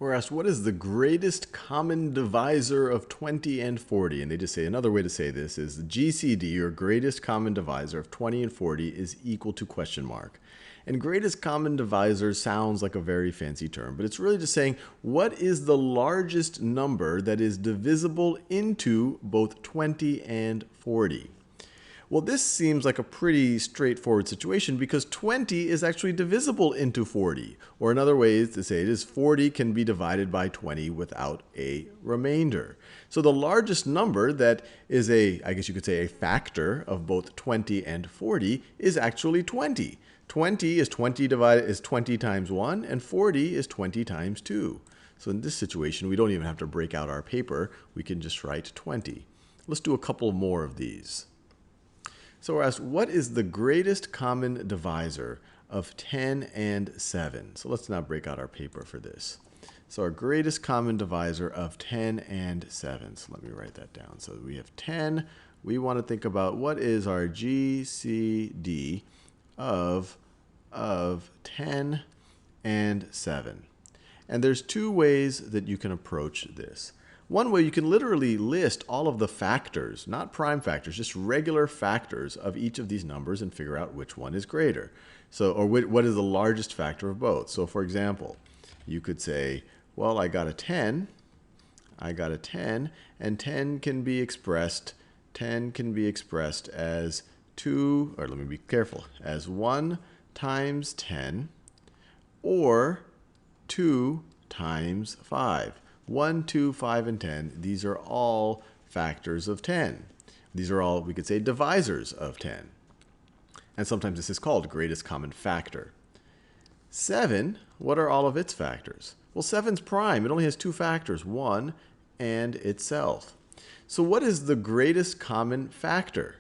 We're asked, what is the greatest common divisor of 20 and 40? And they just say, another way to say this is the GCD, or greatest common divisor of 20 and 40, is equal to question mark. And greatest common divisor sounds like a very fancy term, but it's really just saying, what is the largest number that is divisible into both 20 and 40? Well, this seems like a pretty straightforward situation because 20 is actually divisible into 40. Or another way to say it is 40 can be divided by 20 without a remainder. So the largest number that is I guess you could say a factor of both 20 and 40 is actually 20. 20 is 20 times 1, and 40 is 20 times 2. So in this situation, we don't even have to break out our paper. We can just write 20. Let's do a couple more of these. So we're asked, what is the greatest common divisor of 10 and 7? So let's now break out our paper for this. So our greatest common divisor of 10 and 7. So let me write that down. So we have 10. We want to think about what is our GCD of 10 and 7. And there's two ways that you can approach this. One way, you can literally list all of the factors, not prime factors, just regular factors of each of these numbers and figure out which one is greater. So, or what is the largest factor of both. So for example, you could say, well, I got a 10, and 10 can be expressed as 2, or let me be careful, as 1 times 10, or 2 times 5. 1, 2, 5, and 10, these are all factors of 10. These are all, we could say, divisors of 10. And sometimes this is called greatest common factor. 7, what are all of its factors? Well, 7's prime. It only has two factors, 1 and itself. So what is the greatest common factor?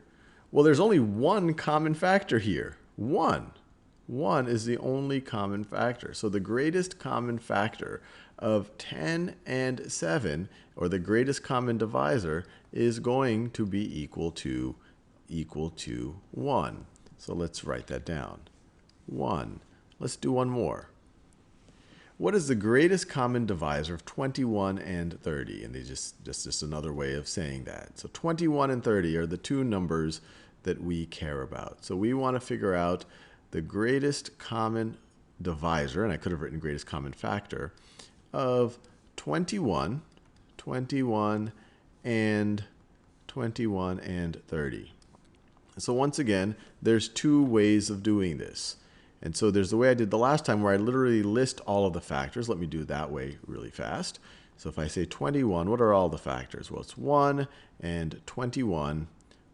Well, there's only one common factor here, 1. 1 is the only common factor. So the greatest common factor of 10 and 7, or the greatest common divisor, is going to be equal to 1. So let's write that down. 1. Let's do one more. What is the greatest common divisor of 21 and 30? And they just another way of saying that. So 21 and 30 are the two numbers that we care about. So we want to figure out the greatest common divisor, and I could have written greatest common factor, of 21 and 30. So once again, there's two ways of doing this. And so there's the way I did the last time where I literally list all of the factors. Let me do it that way really fast. So if I say 21, what are all the factors? Well, it's 1 and 21,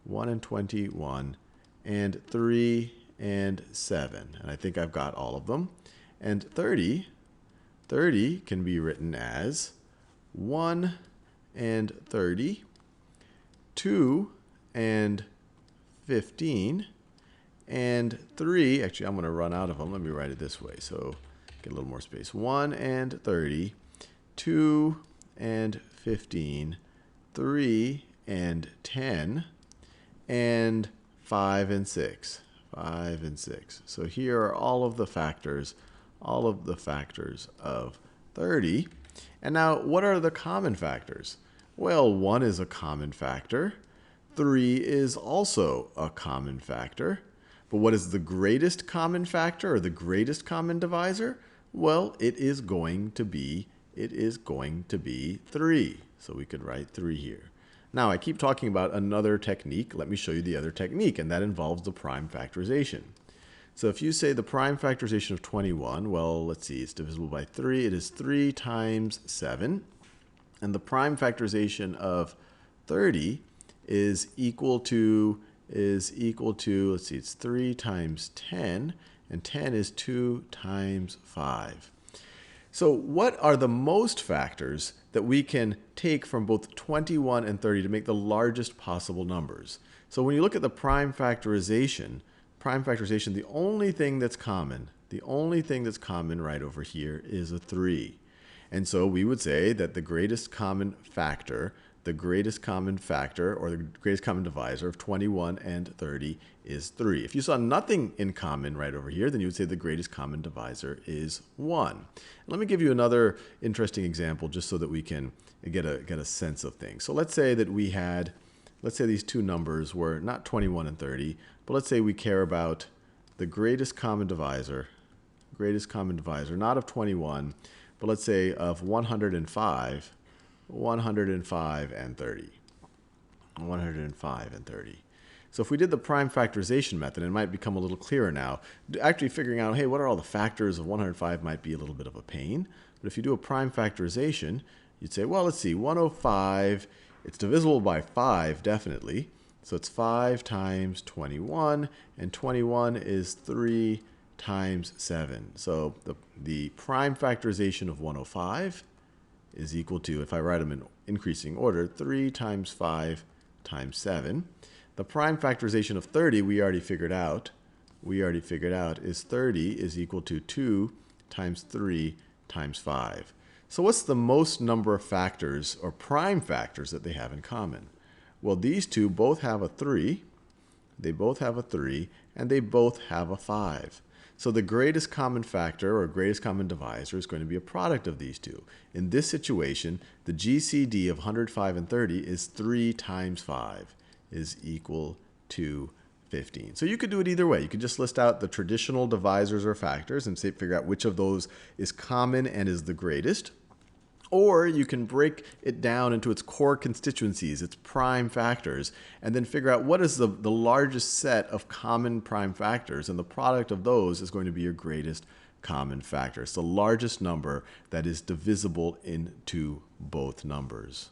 1 and 21, and 3 and 7. And I think I've got all of them. And 30 can be written as 1 and 30, 2 and 15, and 3. Actually, I'm going to run out of them. Let me write it this way. So get a little more space. 1 and 30, 2 and 15, 3 and 10, and 5 and 6. 5 and 6. So here are all of the factors of 30. And now, what are the common factors? Well, 1 is a common factor. 3 is also a common factor. But what is the greatest common factor, or the greatest common divisor? Well, it is going to be 3. So we could write 3 here. Now, I keep talking about another technique. Let me show you the other technique, and that involves the prime factorization. So if you say the prime factorization of 21, well, let's see, it's divisible by 3. It is 3 times 7. And the prime factorization of 30 is equal to, let's see, it's 3 times 10, and 10 is 2 times 5. So what are the most factors that we can take from both 21 and 30 to make the largest possible numbers? So when you look at the prime factorization, the only thing that's common right over here is a 3. And so we would say that the greatest common factor, the greatest common factor or the greatest common divisor of 21 and 30 is 3. If you saw nothing in common right over here, then you would say the greatest common divisor is 1. Let me give you another interesting example just so that we can get a sense of things. So let's say that we had, let's say these two numbers were not 21 and 30, but let's say we care about the greatest common divisor, not of 21, but let's say of 105 and 30. 105 and 30. So if we did the prime factorization method, it might become a little clearer now. Actually figuring out, hey, what are all the factors of 105 might be a little bit of a pain. But if you do a prime factorization, you'd say, well, let's see, 105, it's divisible by 5, definitely. So it's 5 times 21, and 21 is 3 times 7. So the prime factorization of 105 is equal to, if I write them in increasing order, 3 times 5 times 7. The prime factorization of 30 we already figured out is 30 is equal to 2 times 3 times 5. So what's the most number of factors or prime factors that they have in common? Well, these two both have a 3, and they both have a 5. So the greatest common factor or greatest common divisor is going to be a product of these two. In this situation, the GCD of 105 and 30 is 3 times 5 is equal to 15. So you could do it either way. You could just list out the traditional divisors or factors and figure out which of those is common and is the greatest. Or you can break it down into its core constituencies, its prime factors, and then figure out what is the largest set of common prime factors, and the product of those is going to be your greatest common factor. It's the largest number that is divisible into both numbers.